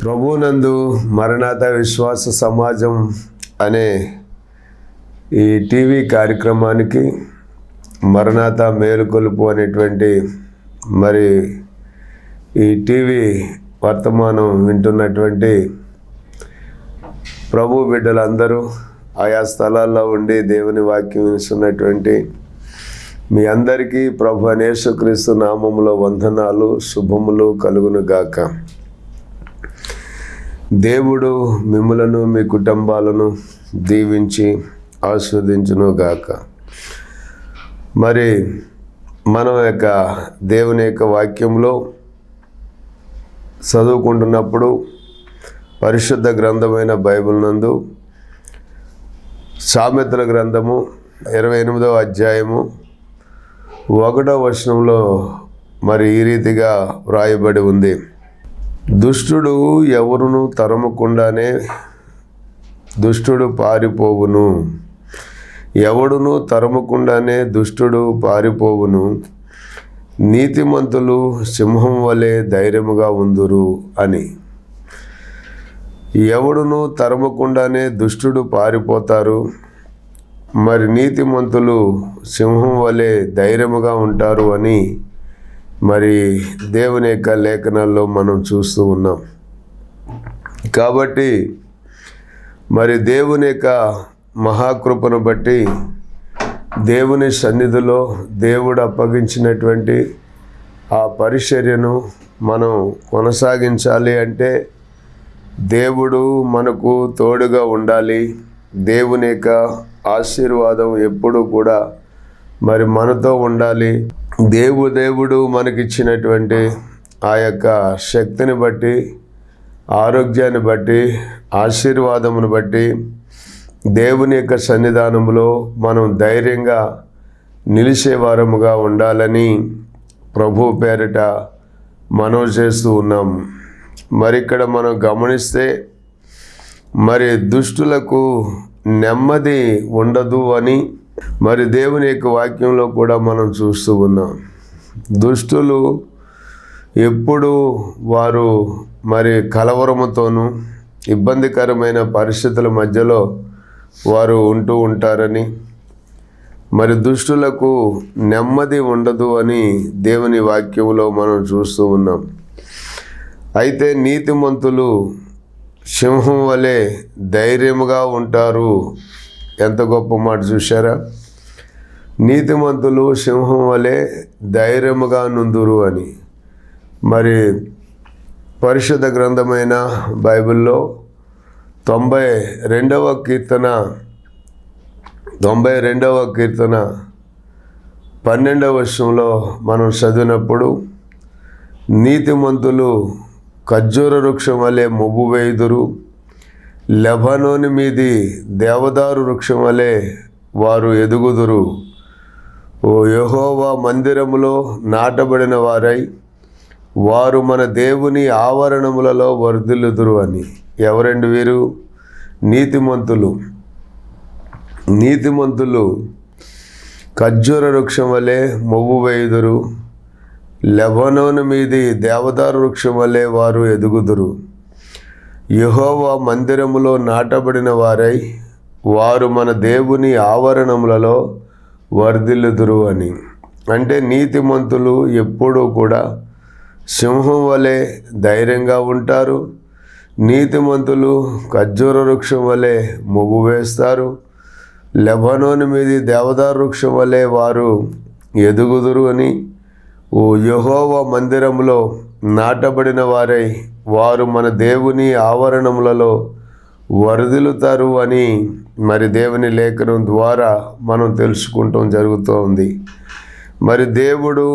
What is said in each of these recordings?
ప్రభువునందు మరణాత విశ్వాస సమాజం అనే ఈ టీవీ కార్యక్రమానికి మరణాత మేలుకొలుపు అనేటువంటి మరి ఈ టీవీ వర్తమానం వింటున్నటువంటి ప్రభు బిడ్డలందరూ ఆయా స్థలాల్లో ఉండి దేవుని వాక్యం వినిస్తున్నటువంటి మీ అందరికీ ప్రభు యేసుక్రీస్తు నామములో వందనాలు, శుభములు కలుగును గాక. దేవుడు మిమ్ములను మీ కుటుంబాలను దీవించి ఆస్వాదించును గాక. మరి మనం దేవుని యొక్క వాక్యంలో చదువుకుంటున్నప్పుడు పరిశుద్ధ గ్రంథమైన బైబిల్ నందు సామెతల గ్రంథము 28వ అధ్యాయము 1వ వచనంలో మరి ఈ రీతిగా వ్రాయబడి ఉంది. దుష్టుడు ఎవరును తరమకుండానే దుష్టుడు పారిపోవును, ఎవడును తరమకుండానే దుష్టుడు పారిపోవును, నీతిమంతులు సింహం వలె ధైర్యముగా ఉందురు అని. ఎవడును తరమకుండానే దుష్టుడు పారిపోతారు, మరి నీతిమంతులు సింహం వలె ధైర్యముగా ఉంటారు అని మరి దేవుని యొక్క లేఖనాల్లో మనం చూస్తూ ఉన్నాం. కాబట్టి మరి దేవుని యొక్క మహాకృపను బట్టి దేవుని సన్నిధిలో దేవుడు అప్పగించినటువంటి ఆ పరిచర్యను మనం కొనసాగించాలి అంటే దేవుడు మనకు తోడుగా ఉండాలి. దేవుని యొక్క ఆశీర్వాదం ఎప్పుడూ కూడా మరి మనతో ఉండాలి. దేవుడు మనకిచ్చినటువంటి ఆ యొక్క శక్తిని బట్టి, ఆరోగ్యాన్ని బట్టి, ఆశీర్వాదమును బట్టి దేవుని యొక్క సన్నిధానంలో మనం ధైర్యంగా నిలిచే వారముగా ఉండాలని ప్రభు పేరిట మనం చేస్తూ ఉన్నాం. మరి ఇక్కడ మనం గమనిస్తే మరి దుష్టులకు నెమ్మది ఉండదు అని మరి దేవుని యొక్క వాక్యంలో కూడా మనం చూస్తూ ఉన్నాం. దుష్టులు ఎప్పుడు వారు మరి కలవరముతోనూ ఇబ్బందికరమైన పరిస్థితుల మధ్యలో వారు ఉంటూ ఉంటారని, మరి దుష్టులకు నెమ్మది ఉండదు అని దేవుని వాక్యంలో మనం చూస్తూ ఉన్నాం. అయితే నీతిమంతులు సింహం వలె ధైర్యముగా ఉంటారు. ఎంత గొప్ప మాట చూశారా? నీతిమంతులు సింహం వలె ధైర్యముగా నుందురు అని. మరి పరిశుద్ధ గ్రంథమైన బైబిల్లో 92వ కీర్తన 12వ వచనంలో మనం చదివినప్పుడు, నీతిమంతులు ఖర్జూర వృక్షం వలె మొవ్వు వేయుదురు, లెబానోను మీది దేవదారు వృక్షం వలె వారు ఎదుగుదురు. ఓ యెహోవా మందిరములో నాటబడిన వారై వారు మన దేవుని ఆవరణములలో వర్ధిల్లుదురు అని. ఎవరండి వీరు? నీతిమంతులు ఖర్జూర వృక్షం వలె మొవ్వు వేయుదురు, లెబానోను మీది దేవదారు వృక్షం వలె వారు ఎదుగుదురు. యెహోవా మందిరములో నాటబడిన వారై వారు మన దేవుని ఆవరణములలో వర్ధిల్లుదురు అని. అంటే నీతిమంతులు ఎప్పుడూ కూడా సింహం వలె ధైర్యంగా ఉంటారు. నీతిమంతులు ఖర్జూర వృక్షం వలె మొవ్వు వేస్తారు. లెబానోను మీది దేవదారు వృక్షం వలె వారు ఎదుగుదురు అని. ఓ యెహోవా మందిరములో నాటబడిన వారై వారు మన దేవుని ఆవరణములలో వర్ధిల్లుతారు అని మరి దేవుని లేఖనం ద్వారా మనం తెలుసుకుంటాం జరుగుతూ ఉంది. మరి దేవుడు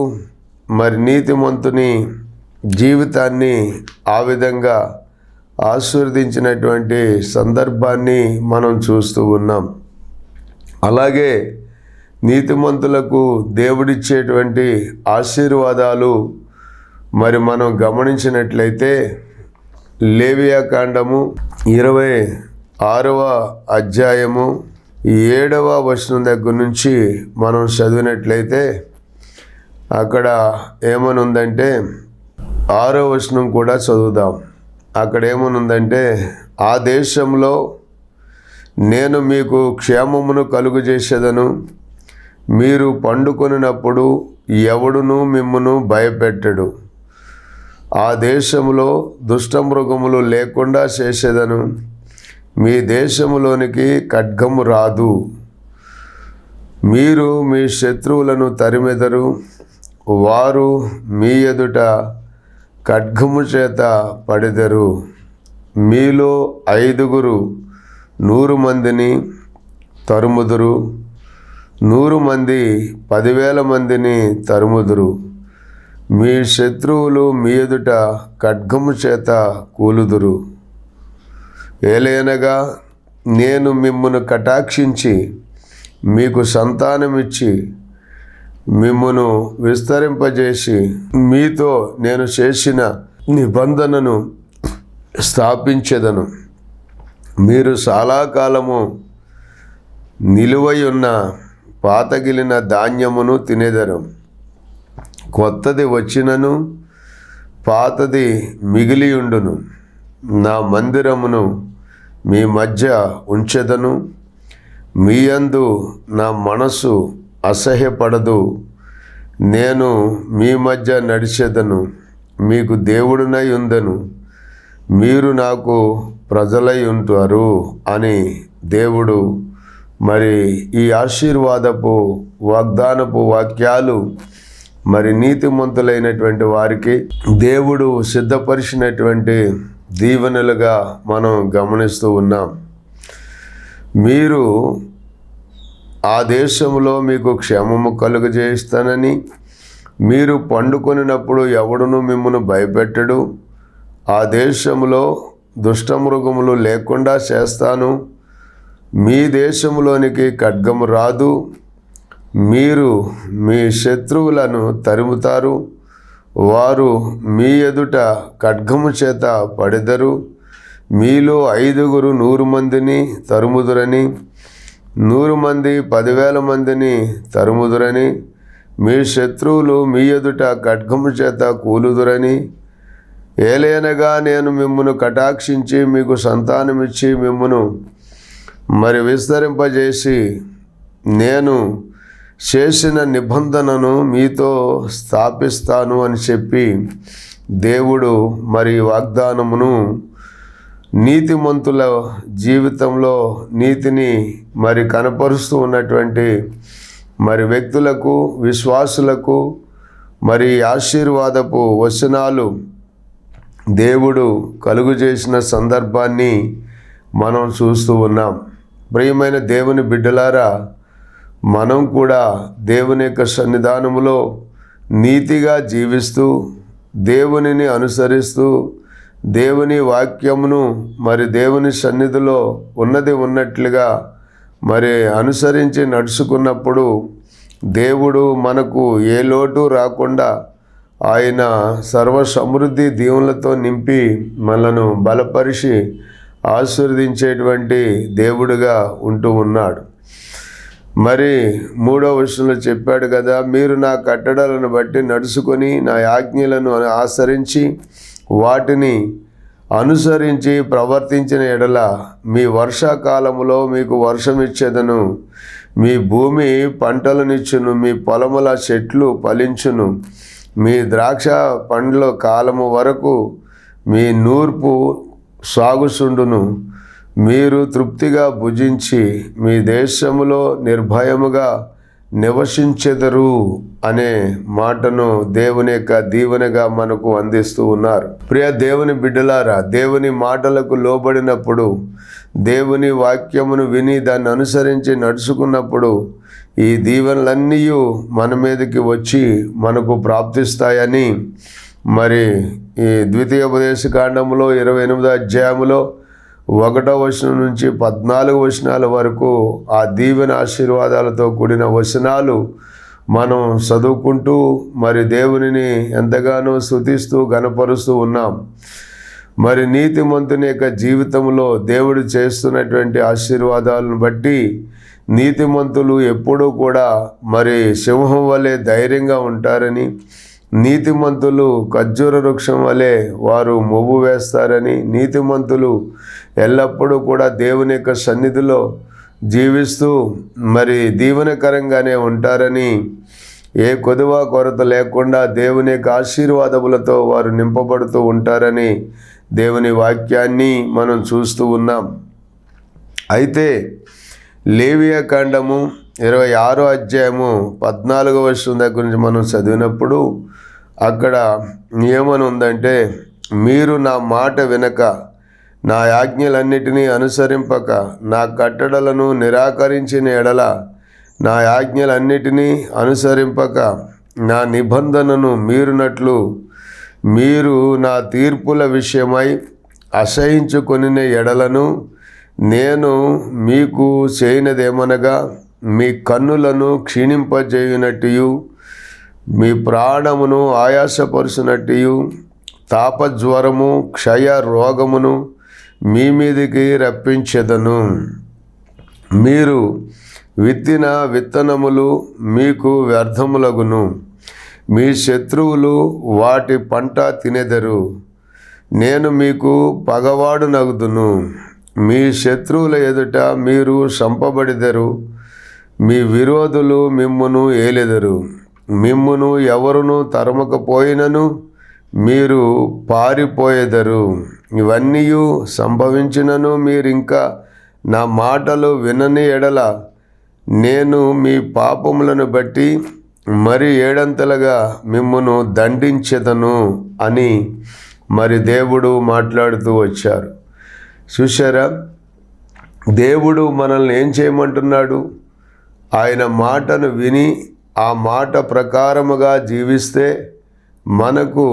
మరి నీతిమంతుని జీవితాన్ని ఆ విధంగా ఆశీర్వదించినటువంటి సందర్భాన్ని మనం చూస్తూ ఉన్నాం. అలాగే నీతిమంతులకు దేవుడిచ్చేటువంటి ఆశీర్వాదాలు మరి మనం గమనించినట్లయితే లేవియా కాండము 26వ అధ్యాయము 7వ వచనం దగ్గర నుంచి మనం చదివినట్లయితే అక్కడ ఏమనుందంటే 6వ వచనం కూడా చదువుదాం. అక్కడ ఏమనుందంటే, ఆ దేశంలో నేను మీకు క్షేమమును కలుగజేసేదను, మీరు పండుకొనినప్పుడు ఎవడును మిమ్మును భయపెట్టడు. ఆ దేశంలో దుష్టమృగములు లేకుండా చేసేదను, మీ దేశములోనికి ఖడ్గము రాదు. మీరు మీ శత్రువులను తరిమెదరు, వారు మీ ఎదుట ఖడ్గము చేత పడెదరు. మీలో 5 100 మందిని తరుముదురు, 100 మంది 10,000 మందిని తరుముదురు. మీ శత్రువులు మీ ఎదుట ఖడ్గము చేత కూలుదురు. ఏలయనగా నేను మిమ్మును కటాక్షించి మీకు సంతానమిచ్చి మిమ్మును విస్తరింపజేసి మీతో నేను చేసిన నిబంధనను స్థాపించెదను. మీరు చాలా కాలము నిలువై ఉన్న పాతగిలిన ధాన్యమును తినెదరు. కొత్తది వచ్చినను పాతది మిగిలియుండును. నా మందిరమును మీ మధ్య ఉంచెదను, మీ యందు నా మనసు అసహ్యపడదు. నేను మీ మధ్య నడిచెదను, మీకు దేవుడునై ఉందను, మీరు నాకు ప్రజలై ఉంటారు అని దేవుడు మరి ఈ ఆశీర్వాదపు వాగ్దానపు వాక్యాలు మరి నీతిమంతులైనటువంటి వారికి దేవుడు సిద్ధపరిచినటువంటి దీవెనలుగా మనం గమనిస్తూ ఉన్నాం. మీరు ఆ దేశంలో మీకు క్షేమము కలుగజేస్తానని, మీరు పండుకొనినప్పుడు ఎవడును మిమ్మును భయపెట్టడు. ఆ దేశంలో దుష్టమృగములు లేకుండా చేస్తాను, మీ దేశంలోనికి ఖడ్గము రాదు. మీరు మీ శత్రువులను తరుముతారు, వారు మీ ఎదుట ఖడ్గము చేత పడెదరు. మీలో 5 100 మందిని తరుముదురని, 100 మంది 10,000 మందిని తరుముదురని, మీ శత్రువులు మీ ఎదుట ఖడ్గము చేత కూలుదురని. ఏలయనగా నేను మిమ్మును కటాక్షించి మీకు సంతానమిచ్చి మిమ్మును మరి విస్తరింపజేసి నేను చేసిన నిబంధనను మీతో స్థాపిస్తాను అని చెప్పి దేవుడు మరి వాగ్దానమును నీతిమంతుల జీవితంలో నీతిని మరి కనపరుస్తూ ఉన్నటువంటి మరి వ్యక్తులకు, విశ్వాసులకు మరి ఆశీర్వాదపు వచనాలు దేవుడు కలుగు చేసిన సందర్భాన్ని మనం చూస్తూ ఉన్నాం. ప్రియమైన దేవుని బిడ్డలారా, మనం కూడా దేవుని యొక్క సన్నిధానములో నీతిగా జీవిస్తూ, దేవునిని అనుసరిస్తూ, దేవుని వాక్యమును మరి దేవుని సన్నిధిలో ఉన్నది ఉన్నట్లుగా మరి అనుసరించి నడుచుకున్నప్పుడు దేవుడు మనకు ఏ లోటు రాకుండా ఆయన సర్వ సమృద్ధి దీవులతో నింపి మనను బలపరిచి ఆశీర్వదించేటువంటి దేవుడుగా ఉంటూ ఉన్నాడు. మరి 3వ వచనంలో చెప్పాడు కదా, మీరు నా కట్టడలను బట్టి నడుచుకొని నా ఆజ్ఞలను ఆచరించి వాటిని అనుసరించి ప్రవర్తించిన ఎడల మీ వర్షాకాలములో మీకు వర్షమిచ్చేదను, మీ భూమి పంటలనిచ్చును, మీ పొలముల చెట్లు ఫలించును, మీ ద్రాక్ష పండ్ల కాలము వరకు మీ నూర్పు సాగుచుండును, మీరు తృప్తిగా భుజించి మీ దేశములో నిర్భయముగా నివసించెదరు అనే మాటను దేవుని యొక్క దీవెనగా మనకు అందిస్తూ ఉన్నారు. ప్రియ దేవుని బిడ్డలారా, దేవుని మాటలకు లోబడినప్పుడు, దేవుని వాక్యమును విని దాన్ని అనుసరించి నడుచుకున్నప్పుడు ఈ దీవెనలన్నీ మన మీదకి వచ్చి మనకు ప్రాప్తిస్తాయని మరి ఈ ద్వితీయోపదేశకాండములో 28వ అధ్యాయములో 1వ వచనం నుంచి 14వ వచనాల వరకు ఆ దీవెన ఆశీర్వాదాలతో కూడిన వచనాలు మనం చదువుకుంటూ మరి దేవునిని ఎంతగానో స్తుతిస్తూ గణపరుస్తూ ఉన్నాం. మరి నీతిమంతుని యొక్క జీవితంలో దేవుడు చేస్తున్నటువంటి ఆశీర్వాదాలను బట్టి నీతిమంతులు ఎప్పుడూ కూడా మరి సింహం వలె ధైర్యంగా ఉంటారని, నీతిమంతులు ఖర్జూర వృక్షం వలె వారు మొవ్వు వేస్తారని, నీతిమంతులు ఎల్లప్పుడూ కూడా దేవుని యొక్క సన్నిధిలో జీవిస్తూ మరి దీవెనకరంగానే ఉంటారని, ఏ కొదువ కొరత లేకుండా దేవుని యొక్క ఆశీర్వాదములతో వారు నింపబడుతూ ఉంటారని దేవుని వాక్యాన్ని మనం చూస్తూ ఉన్నాం. అయితే లేవియా కాండము 26వ అధ్యాయము 14వ వచనం దగ్గర నుంచి మనం చదివినప్పుడు అక్కడ ఏమని ఉందంటే, మీరు నా మాట వినక నా ఆజ్ఞలన్నిటినీ అనుసరింపక నా కట్టడలను నిరాకరించిన ఎడల, నా ఆజ్ఞలన్నిటినీ అనుసరింపక నా నిబంధనను మీరునట్లు మీరు నా తీర్పుల విషయమై అసహించుకొనిన ఎడలను, నేను మీకు చేయనదేమనగా మీ కన్నులను క్షీణింపజేయునట్టు, మీ ప్రాణమును ఆయాసపరుచునట్టు, తాపజ్వరము క్షయ రోగమును మీ మీదికి రప్పించెదను. మీరు విత్తిన విత్తనములు మీకు వ్యర్థములగును, మీ శత్రువులు వాటి పంట తినెదరు. నేను మీకు పగవాడునగుదును, మీ శత్రువుల ఎదుట మీరు సంపబడిదరు. మీ విరోధులు మిమ్మును ఏలెదరు. మిమ్మును ఎవరును తరమకపోయినను మీరు పారిపోయేదరు. ఇవన్నీ సంభవించినను మీరింకా నా మాటలు వినని ఎడల, నేను మీ పాపములను బట్టి మరి ఏడంతలుగా మిమ్మును దండించెదను అని మరి దేవుడు మాట్లాడుతూ వచ్చారు. చూశారా, దేవుడు మనల్ని ఏం చేయమంటున్నాడు? ఆయన మాటను విని ఆ మాట ప్రకారముగా జీవిస్తే మనకు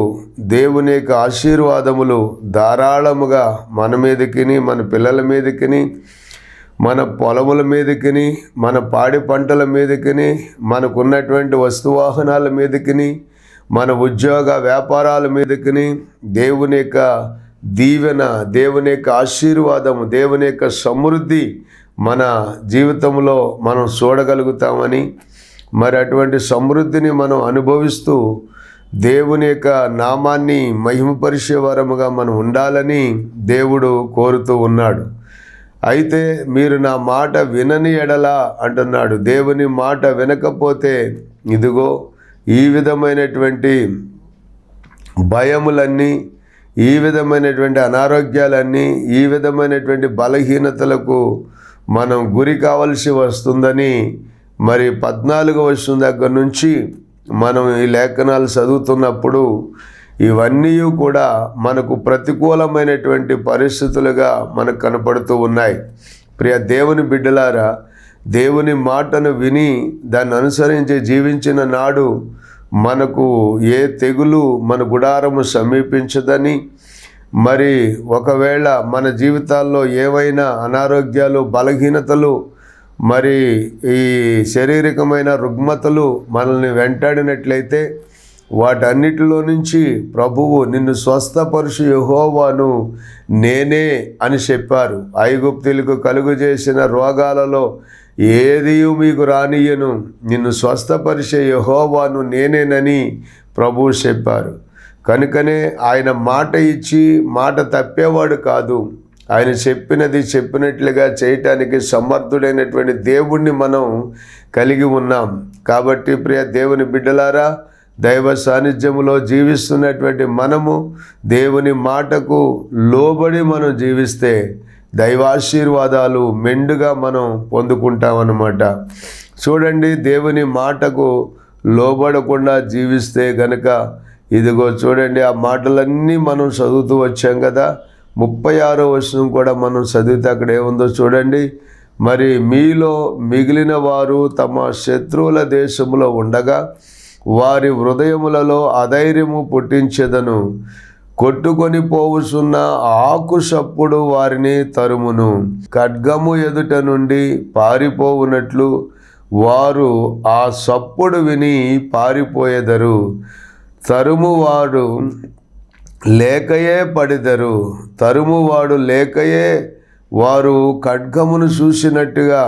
దేవుని యొక్క ఆశీర్వాదములు ధారాళముగా మన మీదకిని, మన పిల్లల మీదకిని, మన పొలముల మీదకిని, మన పాడి పంటల మీదకిని, మనకున్నటువంటి వస్తువాహనాల మీదకిని, మన ఉద్యోగ వ్యాపారాల మీదకిని దేవుని యొక్క దీవెన, దేవుని యొక్క ఆశీర్వాదము, దేవుని యొక్క సమృద్ధి మన జీవితంలో మనం చూడగలుగుతామని, మరి అటువంటి సమృద్ధిని మనం అనుభవిస్తూ దేవుని యొక్క నామాన్ని మహిమపరిచే వారముగా మనం ఉండాలని దేవుడు కోరుతూ ఉన్నాడు. అయితే మీరు నా మాట వినని ఎడల అంటున్నాడు. దేవుని మాట వినకపోతే ఇదిగో ఈ విధమైనటువంటి భయములన్నీ, ఈ విధమైనటువంటి అనారోగ్యాలన్నీ, ఈ విధమైనటువంటి బలహీనతలకు మనం గురి కావలసి వస్తుందని మరి 14వ వచనం దగ్గర నుంచి మనం ఈ లేఖనాలు చదువుతున్నప్పుడు ఇవన్నీ కూడా మనకు ప్రతికూలమైనటువంటి పరిస్థితులుగా మనకు కనపడుతూ ఉన్నాయి. ప్రియ దేవుని బిడ్డలారా, దేవుని మాటను విని దాన్ని అనుసరించి జీవించిన నాడు మనకు ఏ తెగులు మన గుడారము సమీపించదని, మరి ఒకవేళ మన జీవితాల్లో ఏవైనా అనారోగ్యాలు, బలహీనతలు, మరి ఈ శారీరకమైన రుగ్మతలు మనల్ని వెంటాడినట్లయితే వాటన్నిటిలో నుంచి ప్రభువు నిన్ను స్వస్థపరుచు యెహోవాను నేనే అని చెప్పారు. ఐగుప్తీయులకు కలుగు చేసిన రోగాలలో ఏది మీకు రానియను, నిన్ను స్వస్థపరిచే యెహోవాను నేనేనని ప్రభువు చెప్పారు. కనుకనే ఆయన మాట ఇచ్చి మాట తప్పేవాడు కాదు. ఆయన చెప్పినది చెప్పినట్లుగా చేయటానికి సమర్థుడైనటువంటి దేవుణ్ణి మనం కలిగి ఉన్నాం. కాబట్టి ప్రియ దేవుని బిడ్డలారా, దైవ సాన్నిధ్యములో జీవిస్తున్నటువంటి మనము దేవుని మాటకు లోబడి మనం జీవిస్తే దైవాశీర్వాదాలు మెండుగా మనం పొందుకుంటామన్నమాట. చూడండి, దేవుని మాటకు లోబడకుండా జీవిస్తే గనక ఇదిగో చూడండి, ఆ మాటలన్నీ మనం చదువుతూ వచ్చాం కదా. 36వ వచనం కూడా మనం చదివితే అక్కడ ఏముందో చూడండి. మరి మీలో మిగిలిన వారు తమ శత్రువుల దేశములో ఉండగా వారి హృదయములలో అధైర్యము పుట్టించెదను. కొట్టుకొని పోవుచున్న ఆకు సప్పుడు వారిని తరుమును. ఖడ్గము ఎదుట నుండి పారిపోవునట్లు వారు ఆ సప్పుడు విని పారిపోయేదరు. తరుమువాడు లేకయే పడిదరు. తరుమువాడు లేకయే వారు ఖడ్గమును చూసినట్టుగా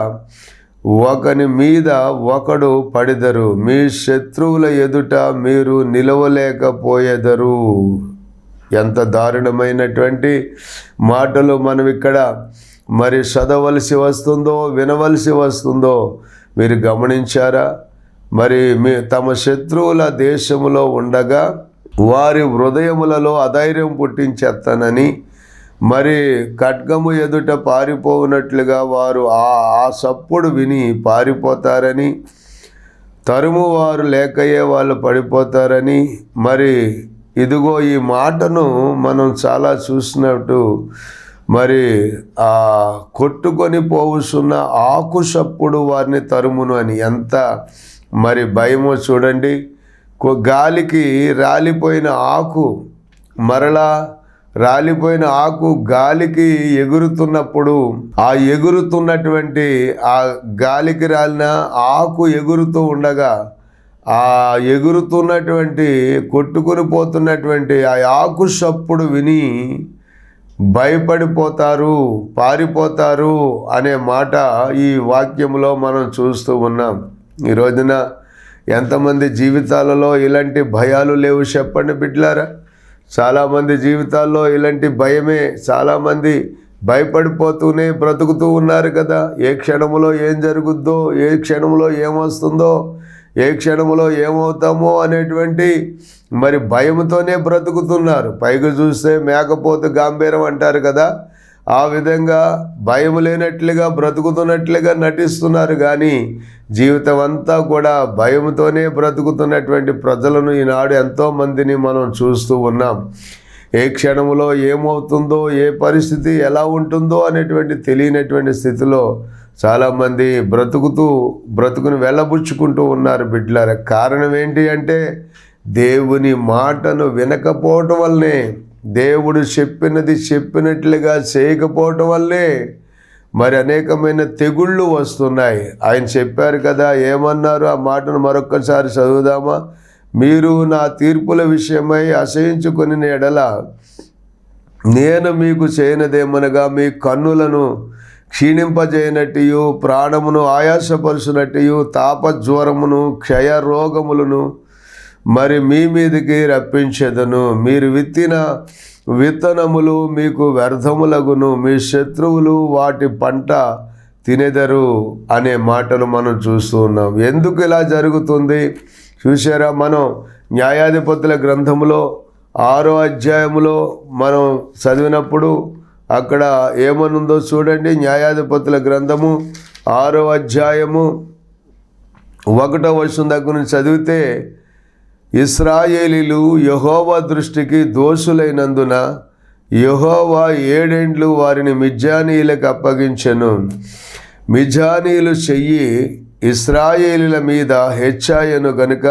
ఒకని మీద ఒకడు పడిదరు, మీ శత్రువుల ఎదుట మీరు నిలవలేకపోయేదరు. ఎంత దారుణమైనటువంటి మాటలు మనం ఇక్కడ మరి చదవలసి వస్తుందో, వినవలసి వస్తుందో మీరు గమనించారా? మరి తమ శత్రువుల దేశములో ఉండగా వారి హృదయములలో అధైర్యం పుట్టించేస్తానని, మరి ఖడ్గము ఎదుట పారిపోవునట్లుగా వారు ఆ సప్పుడు విని పారిపోతారని, తరుము వారు లేకయే వాళ్ళు పడిపోతారని. మరి ఇదిగో ఈ మాటను మనం చాలా చూసినట్టు, మరి ఆ కొట్టుకొని పోవుచున్న ఆకు సప్పుడు వారిని తరుమును అని. ఎంత మరి భయమో చూడండి. గాలికి రాలిపోయిన ఆకు, మరలా రాలిపోయిన ఆకు గాలికి ఎగురుతున్నప్పుడు ఆ ఎగురుతున్నటువంటి ఆ గాలికి రాలిన ఆకు ఎగురుతూ ఉండగా ఆ ఎగురుతున్నటువంటి కొట్టుకుని పోతున్నటువంటి ఆ ఆకు సప్పుడు విని భయపడిపోతారు, పారిపోతారు అనే మాట ఈ వాక్యంలో మనం చూస్తూ ఉన్నాం. ఈ రోజున ఎంతమంది జీవితాలలో ఇలాంటి భయాలు లేవు చెప్పండి బిడ్డలారా? చాలామంది జీవితాల్లో ఇలాంటి భయమే. చాలామంది భయపడిపోతూనే బ్రతుకుతూ ఉన్నారు కదా. ఏ క్షణంలో ఏం జరుగుద్దో, ఏ క్షణంలో ఏమొస్తుందో, ఏ క్షణంలో ఏమవుతామో అనేటువంటి మరి భయంతోనే బ్రతుకుతున్నారు. పైకి చూస్తే మేకపోతు గాంభీరం అంటారు కదా, ఆ విధంగా భయం లేనట్లుగా బ్రతుకుతున్నట్లుగా నటిస్తున్నారు. కానీ జీవితం అంతా కూడా భయంతోనే బ్రతుకుతున్నటువంటి ప్రజలను ఈనాడు ఎంతోమందిని మనం చూస్తూ ఉన్నాం. ఏ క్షణంలో ఏమవుతుందో, ఏ పరిస్థితి ఎలా ఉంటుందో అనేటువంటి తెలియనటువంటి స్థితిలో చాలామంది బ్రతుకుని వెళ్ళబుచ్చుకుంటూ ఉన్నారు బిడ్డలారా. కారణం ఏంటి అంటే దేవుని మాటను వినకపోవటం వల్లనే, దేవుడు చెప్పినది చెప్పినట్లుగా చేయకపోవటం వల్లే మరి అనేకమైన తెగుళ్ళు వస్తున్నాయి. ఆయన చెప్పారు కదా, ఏమన్నారు? ఆ మాటను మరొక్కసారి చదువుదామా? మీరు నా తీర్పుల విషయమై అసహించుకొని ఎడల నేను మీకు చేయనదేమనగా మీ కన్నులను క్షీణింపజేయనట్టు, ప్రాణమును ఆయాసపరుచునట్టు, తాపజ్వరమును క్షయరోగములను మరి మీ మీదకి రప్పించెదను. మీరు విత్తిన విత్తనములు మీకు వ్యర్థములగును, మీ శత్రువులు వాటి పంట తినెదరు అనే మాటలు మనం చూస్తూ ఉన్నాం. ఎందుకు ఇలా జరుగుతుంది చూసారా? మనం న్యాయాధిపతుల గ్రంథములో 6వ అధ్యాయములో మనం చదివినప్పుడు అక్కడ ఏమనుందో చూడండి. న్యాయాధిపతుల గ్రంథము 6వ అధ్యాయము 1వ వచనం దగ్గర నుంచి చదివితే, ఇశ్రాయేలీలు యెహోవా దృష్టికి దోషులైనందున యెహోవా 7 ఏండ్లు వారిని మిద్యానీయులకు అప్పగించెను. మిద్యానీయులు చెయ్యి ఇశ్రాయేలీల మీద హెచ్చాయను గనుక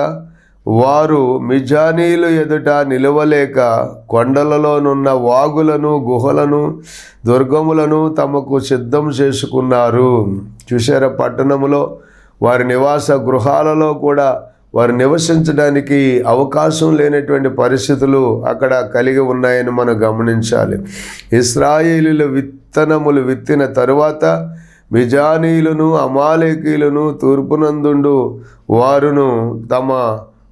వారు మిద్యానీయులు ఎదుట నిలవలేక కొండలలోనున్న వాగులను, గుహలను, దుర్గములను తమకు సిద్ధం చేసుకున్నారు. చూశారా? పట్టణములో వారి నివాస గృహాలలో కూడా వారు నివసించడానికి అవకాశం లేనటువంటి పరిస్థితులు అక్కడ కలిగి ఉన్నాయని మనం గమనించాలి. ఇశ్రాయేలీల విత్తనములు విత్తిన తరువాత మిద్యానీయులను, అమాలేకీయులను తూర్పునందుండు వారును తమ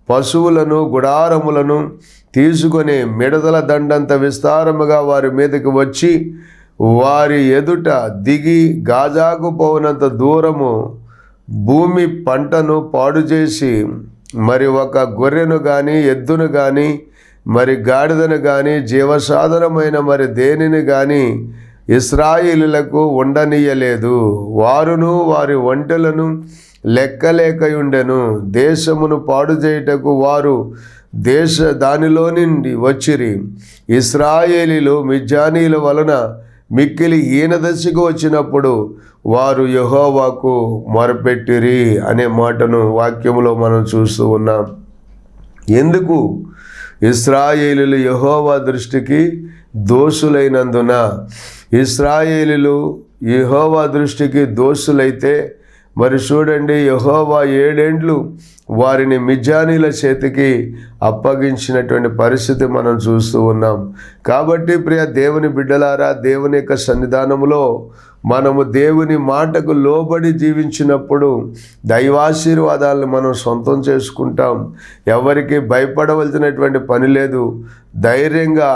పశువులను, గుడారములను తీసుకొని మిడతల దండంత విస్తారముగా వారి మీదకి వచ్చి వారి ఎదుట దిగి గాజాకు పోవునంత దూరము భూమి పంటను పాడు చేసి, మరి ఒక గొర్రెను కానీ, ఎద్దును కానీ, మరి గాడిదను కానీ, జీవసాధనమైన మరి దేనిని కానీ ఇశ్రాయేలీయులకు ఉండనీయలేదు. వారును వారి ఒంటెలను లెక్కలేకయుండెను. దేశమును పాడు చేయుటకు వారు దానిలో నుండి వచ్చిరి. ఇశ్రాయేలీలు మిద్యానీయుల వలన మిక్కిలి హీనదశకు వచ్చినప్పుడు వారు యెహోవాకు మొరపెట్టిరి అనే మాటను వాక్యములో మనం చూస్తూ ఉన్నాం. ఎందుకు? ఇశ్రాయేలీలు యెహోవా దృష్టికి దోషులైనందున. ఇశ్రాయేలీలు యెహోవా దృష్టికి దోషులైతే మరి చూడండి, యెహోవా 7 ఏండ్లు వారిని మిద్యానీల చేతికి అప్పగించినటువంటి పరిస్థితి మనం చూస్తూ ఉన్నాం. కాబట్టి ప్రియ దేవుని బిడ్డలారా, దేవుని యొక్క సన్నిధానంలో మనము దేవుని మాటకు లోబడి జీవించినప్పుడు దైవాశీర్వాదాలను మనం సొంతం చేసుకుంటాం. ఎవరికి భయపడవలసినటువంటి పని లేదు. ధైర్యంగా,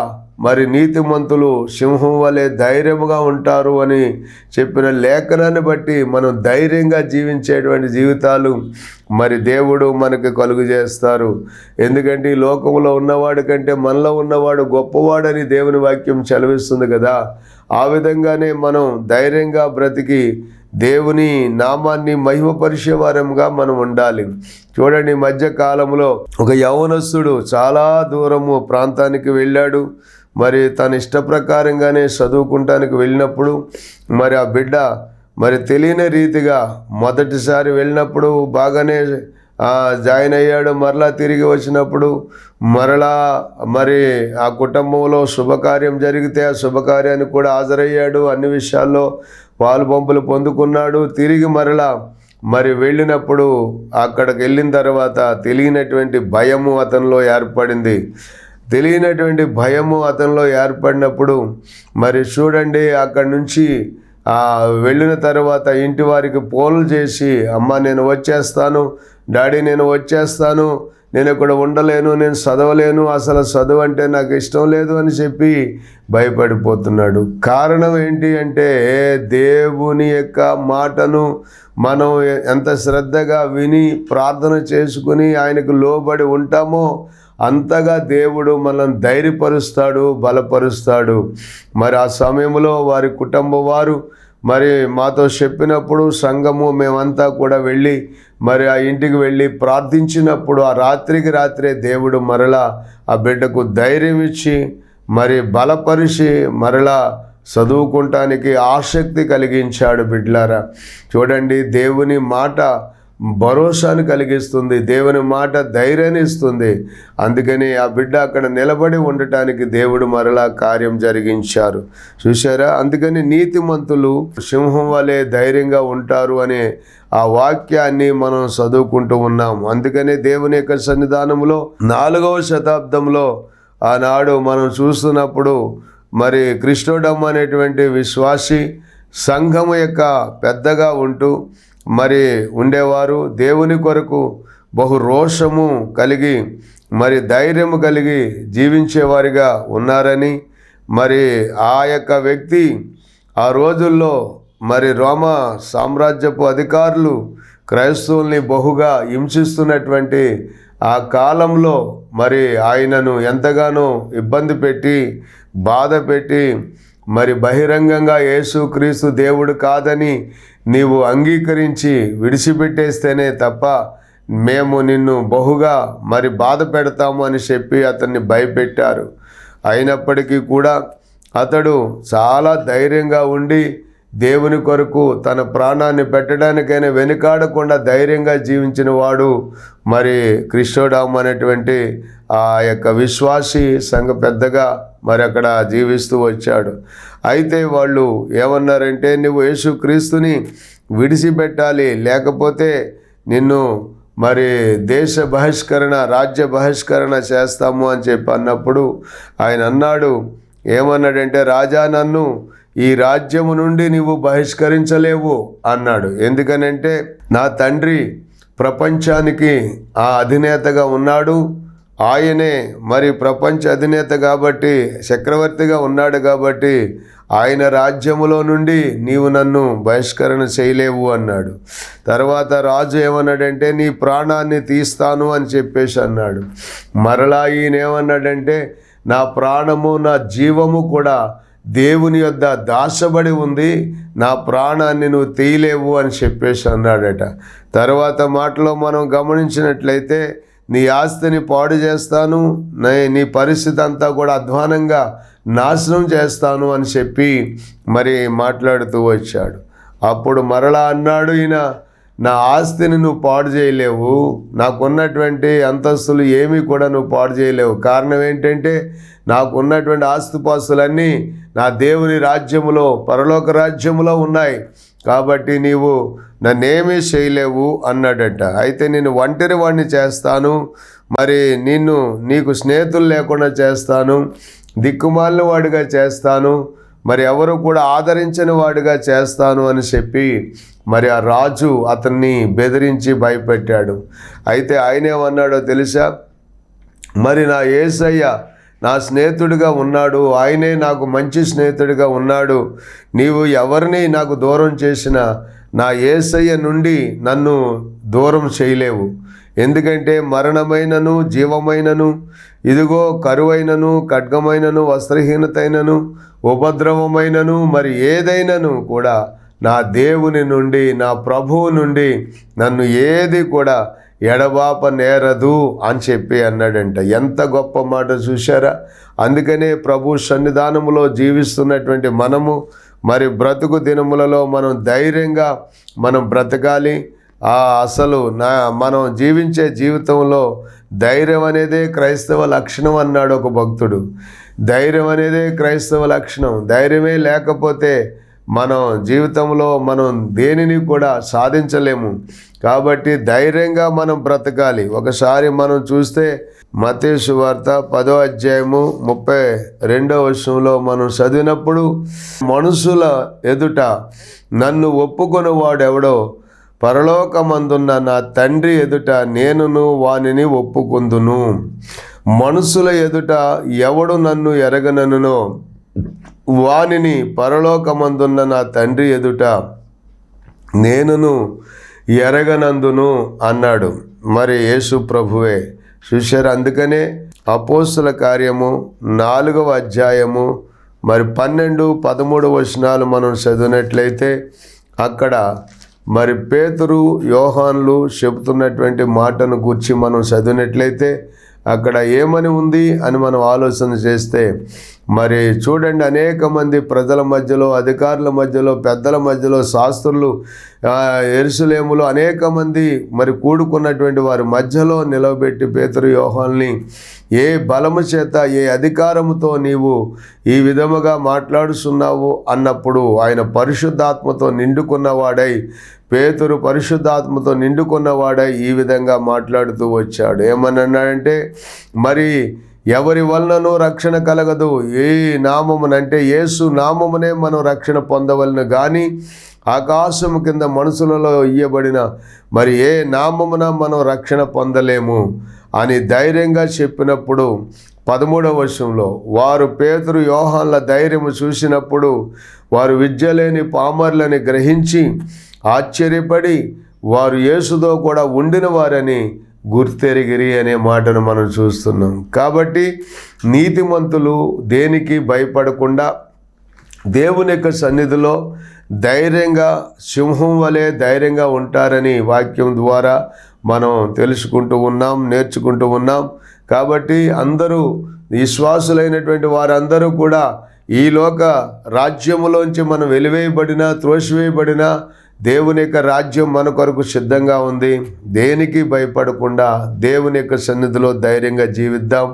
మరి నీతిమంతులు సింహం వలె ధైర్యముగా ఉంటారు అని చెప్పిన లేఖనాన్ని బట్టి మనం ధైర్యంగా జీవించేటువంటి జీవితాలు మరి దేవుడు మనకు కలుగు చేస్తారు. ఎందుకంటే ఈ లోకంలో ఉన్నవాడు కంటే మనలో ఉన్నవాడు గొప్పవాడని దేవుని వాక్యం చదివిస్తుంది కదా. ఆ విధంగానే మనం ధైర్యంగా బ్రతికి దేవుని నామాన్ని మహిమపరిచే వారంగా మనం ఉండాలి. చూడండి, మధ్య కాలంలో ఒక యవనస్తుడు చాలా దూరము ప్రాంతానికి వెళ్ళాడు. మరి తన ఇష్ట ప్రకారంగానే చదువుకుంటానికి వెళ్ళినప్పుడు మరి ఆ బిడ్డ మరి తెలియని రీతిగా మొదటిసారి వెళ్ళినప్పుడు బాగానే జాయిన్ అయ్యాడు. మరలా తిరిగి వచ్చినప్పుడు మరలా మరి ఆ కుటుంబంలో శుభకార్యం జరిగితే ఆ శుభకార్యానికి కూడా హాజరయ్యాడు. అన్ని విషయాల్లో పాలుపంపులు పొందుకున్నాడు. తిరిగి మరలా మరి వెళ్ళినప్పుడు అక్కడికి వెళ్ళిన తర్వాత తెలియనటువంటి భయము అతనిలో ఏర్పడింది. తెలియనటువంటి భయము అతనిలో ఏర్పడినప్పుడు మరి చూడండి, అక్కడి నుంచి వెళ్ళిన తర్వాత ఇంటి వారికి ఫోన్లు చేసి, అమ్మ నేను వచ్చేస్తాను, డాడీ నేను వచ్చేస్తాను, నేను ఇక్కడ ఉండలేను, నేను చదవలేను, అసలు చదువు అంటే నాకు ఇష్టం లేదు అని చెప్పి భయపడిపోతున్నాడు. కారణం ఏంటి అంటే దేవుని యొక్క మాటను మనం ఎంత శ్రద్ధగా విని ప్రార్థన చేసుకుని ఆయనకు లోబడి ఉంటామో అంతగా దేవుడు మనల్ని ధైర్యపరుస్తాడు, బలపరుస్తాడు. మరి ఆ సమయంలో వారి కుటుంబం వారు మరి మాతో చెప్పినప్పుడు సంఘము మేమంతా కూడా వెళ్ళి మరి ఆ ఇంటికి వెళ్ళి ప్రార్థించినప్పుడు ఆ రాత్రికి రాత్రే దేవుడు మరలా ఆ బిడ్డకు ధైర్యం ఇచ్చి మరి బలపరిచి మరలా చదువుకుంటానికి ఆసక్తి కలిగించాడు. బిడ్డలారా, చూడండి, దేవుని మాట భరోసాను కలిగిస్తుంది, దేవుని మాట ధైర్యాన్ని ఇస్తుంది. అందుకని ఆ బిడ్డ అక్కడ నిలబడి ఉండటానికి దేవుడు మరలా కార్యం జరిగించారు. చూశారా? అందుకని నీతిమంతులు సింహం వలె ధైర్యంగా ఉంటారు అనే ఆ వాక్యాన్ని మనం చదువుకుంటూ ఉన్నాం. అందుకనే దేవుని యొక్క సన్నిధానంలో 4వ శతాబ్దంలో ఆనాడు మనం చూస్తున్నప్పుడు మరి క్రిస్టోడమ్ అనేటువంటి విశ్వాసి సంఘము యొక్క పెద్దగా ఉంటూ మరి ఉండేవారు. దేవుని కొరకు బహు రోషము కలిగి మరి ధైర్యము కలిగి జీవించేవారిగా ఉన్నారని, మరి ఆ యొక్క వ్యక్తి ఆ రోజుల్లో మరి రోమా సామ్రాజ్యపు అధికారులు క్రైస్తవుల్ని బహుగా హింసిస్తున్నటువంటి ఆ కాలంలో మరి ఆయనను ఎంతగానో ఇబ్బంది పెట్టి బాధ పెట్టి మరి బహిరంగంగా యేసుక్రీస్తు దేవుడు కాదని నీవు అంగీకరించి విడిచిపెట్టేస్తేనే తప్ప మేము నిన్ను బహుగా మరి బాధ పెడతాము అని చెప్పి అతన్ని భయపెట్టారు. అయినప్పటికీ కూడా అతడు చాలా ధైర్యంగా ఉండి దేవుని కొరకు తన ప్రాణాన్ని పెట్టడానికైనా వెనుకాడకుండా ధైర్యంగా జీవించిన వాడు మరి క్రిస్టోడమ్ అనేటువంటి ఆ యొక్క విశ్వాసి సంఘ పెద్దగా మరి అక్కడ జీవిస్తూ వచ్చాడు. అయితే వాళ్ళు ఏమన్నారంటే, నువ్వు యేసుక్రీస్తుని విడిచిపెట్టాలి, లేకపోతే నిన్ను మరి దేశ బహిష్కరణ, రాజ్య బహిష్కరణ చేస్తాము అని చెప్పి అన్నప్పుడు ఆయన అన్నాడు, ఏమన్నాడంటే, రాజా నన్ను ఈ రాజ్యము నుండి నీవు బహిష్కరించలేవు అన్నాడు. ఎందుకనంటే నా తండ్రి ప్రపంచానికి ఆ అధినేతగా ఉన్నాడు, ఆయనే మరి ప్రపంచ అధినేత కాబట్టి చక్రవర్తిగా ఉన్నాడు కాబట్టి ఆయన రాజ్యములో నుండి నీవు నన్ను బహిష్కరణ చేయలేవు అన్నాడు. తర్వాత రాజు ఏమన్నాడంటే, నీ ప్రాణాన్ని తీస్తాను అని చెప్పేసి అన్నాడు. మరలా ఈయన ఏమన్నాడంటే, నా ప్రాణము నా జీవము కూడా దేవుని యొద్ద దాచబడి ఉంది, నా ప్రాణాన్ని నువ్వు తీయలేవు అని చెప్పేసి అన్నాడట. తర్వాత మాటలో మనం గమనించినట్లయితే, నీ ఆస్తిని పాడు చేస్తాను, నీ పరిస్థితి అంతా కూడా అధ్వానంగా నాశనం చేస్తాను అని చెప్పి మరి మాట్లాడుతూ వచ్చాడు. అప్పుడు మరలా అన్నాడు ఈయన, నా ఆస్తిని నువ్వు పాడు చేయలేవు, నాకున్నటువంటి అంతస్తులు ఏమీ కూడా నువ్వు పాడు చేయలేవు. కారణం ఏంటంటే నాకు ఉన్నటువంటి ఆస్తిపాస్తులన్నీ నా దేవుని రాజ్యములో, పరలోక రాజ్యములో ఉన్నాయి. కాబట్టి నీవు నన్నేమీ చేయలేవు అన్నాడట. అయితే నేను ఒంటరి వాడిని చేస్తాను, మరి నీకు స్నేహితులు లేకుండా చేస్తాను, దిక్కుమాలిన వాడిగా చేస్తాను, మరి ఎవరు కూడా ఆదరించని వాడిగా చేస్తాను అని చెప్పి మరి ఆ రాజు అతన్ని బెదిరించి భయపెట్టాడు. అయితే ఆయన ఏమన్నాడో తెలుసా? మరి నా యేసయ్య నా స్నేహితుడిగా ఉన్నాడు, ఆయనే నాకు మంచి స్నేహితుడిగా ఉన్నాడు. నీవు ఎవరిని నాకు దూరం చేసినా నా యేసయ్య నుండి నన్ను దూరం చేయలేవు. ఎందుకంటే మరణమైనను జీవమైనను, ఇదిగో కరువైనను ఖడ్గమైనను వస్త్రహీనతైనను ఉపద్రవమైనను మరి ఏదైనను కూడా నా దేవుని నుండి, నా ప్రభువు నుండి నన్ను ఏది కూడా ఎడబాప నేరదు అని చెప్పి అన్నాడంట. ఎంత గొప్ప మాట చూశారా? అందుకనే ప్రభు సన్నిధానములో జీవిస్తున్నటువంటి మనము మరి బ్రతుకు దినములలో మనం ధైర్యంగా మనం బ్రతకాలి. అసలు మనం జీవించే జీవితంలో ధైర్యం అనేదే క్రైస్తవ లక్షణం అన్నాడు ఒక భక్తుడు. ధైర్యం అనేదే క్రైస్తవ లక్షణం. ధైర్యమే లేకపోతే మనం జీవితంలో మనం దేనిని కూడా సాధించలేము. కాబట్టి ధైర్యంగా మనం బ్రతకాలి. ఒకసారి మనం చూస్తే మత్తయి సువార్త 10వ అధ్యాయము 32వ వచనంలో మనం చదివినప్పుడు, మనుషుల ఎదుట నన్ను ఒప్పుకొని వాడెవడో పరలోకమందున్న నా తండ్రి ఎదుట నేనును వానిని ఒప్పుకొందును. మనుషుల ఎదుట ఎవడు నన్ను ఎరగననునో వానిని పరలోకమందున్న నా తండ్రి ఎదుట నేనును ఎరగనందును అన్నాడు. మరి యేసు ప్రభువే చూశారు. అందుకనే అపోస్తుల కార్యము 4వ అధ్యాయము మరి 12, 13 వచనాలు మనం చదివినట్లయితే అక్కడ మరి పేతురు యోహాన్లు చెబుతున్నటువంటి మాటను గురించి మనం చదివినట్లయితే అక్కడ ఏమని ఉంది అని మనం ఆలోచన చేస్తే, మరి చూడండి, అనేక మంది ప్రజల మధ్యలో, అధికారుల మధ్యలో, పెద్దల మధ్యలో, శాస్త్రులు యెరూషలేములో అనేక మంది మరి కూడుకున్నటువంటి వారి మధ్యలో నిలవబెట్టి పేతురు యోహాన్ని ఏ బలము చేత, ఏ అధికారముతో నీవు ఈ విధముగా మాట్లాడుతున్నావు అన్నప్పుడు ఆయన పరిశుద్ధాత్మతో నిండుకున్నవాడై, పేతురు పరిశుద్ధాత్మతో నిండుకున్నవాడై ఈ విధంగా మాట్లాడుతూ వచ్చాడు. ఏమన్నాడంటే, మరి ఎవరి వలనను రక్షణ కలగదు, ఏ నామమునంటే యేసు నామమునే మనం రక్షణ పొందవలను కానీ ఆకాశము కింద మనుషులలో ఇయ్యబడిన మరి ఏ నామమున మనం రక్షణ పొందలేము అని ధైర్యంగా చెప్పినప్పుడు 13వ వచనంలో వారు పేతురు యోహాన్ల ధైర్యము చూసినప్పుడు వారు విద్య లేని పామరులని గ్రహించి ఆశ్చర్యపడి వారు యేసుతో కూడా ఉండిన వారని గుర్తెరిగిరి అనే మాటను మనం చూస్తున్నాం. కాబట్టి నీతిమంతులు దేనికి భయపడకుండా దేవుని యొక్క సన్నిధిలో ధైర్యంగా సింహం వలె ధైర్యంగా ఉంటారని వాక్యం ద్వారా మనం తెలుసుకుంటూ ఉన్నాం, నేర్చుకుంటూ ఉన్నాం. కాబట్టి అందరూ విశ్వాసులైనటువంటి వారందరూ కూడా ఈ లోక రాజ్యములోంచి మనం వెలివేయబడినా త్రోసివేయబడినా దేవుని యొక్క రాజ్యం మన కొరకు సిద్ధంగా ఉంది. దేనికి భయపడకుండా దేవుని యొక్క సన్నిధిలో ధైర్యంగా జీవిద్దాం.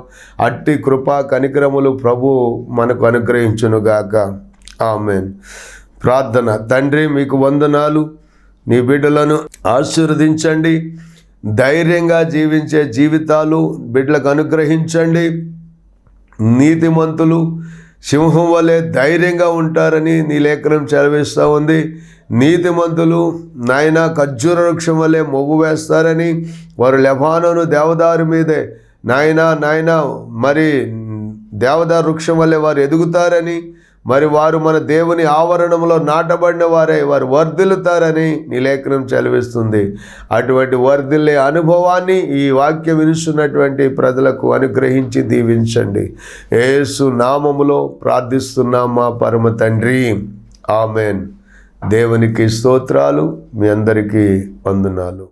అట్టి కృపా కనికరములు ప్రభు మనకు అనుగ్రహించునుగాక. ఆమేన్. ప్రార్థన. తండ్రి, మీకు వందనాలు. నీ బిడ్డలను ఆశీర్వదించండి. ధైర్యంగా జీవించే జీవితాలు బిడ్డలకు అనుగ్రహించండి. నీతిమంతులు సింహం వలె ధైర్యంగా ఉంటారని నీ లేఖనం చదివిస్తూ ఉంది. నీతిమంతులు నాయన ఖర్జూర వృక్షం వలె మొవ్వు వేస్తారని, వారు లెబానోను దేవదారు మీదే నాయన మరి దేవదారు వృక్షం వలె వారు ఎదుగుతారని, మరి వారు మన దేవుని ఆవరణంలో నాటబడిన వారై వారు వర్ధిల్లుతారని నీ లేఖనం చదివిస్తుంది. అటువంటి వర్ధిల్లే అనుభవాన్ని ఈ వాక్యం వినుస్తున్నటువంటి ప్రజలకు అనుగ్రహించి దీవించండి. యేసు నామములో ప్రార్థిస్తున్నాం మా పరమ తండ్రి. ఆమెన్. దేవునికి స్తోత్రాలు. మీ అందరికీ వందనాలు.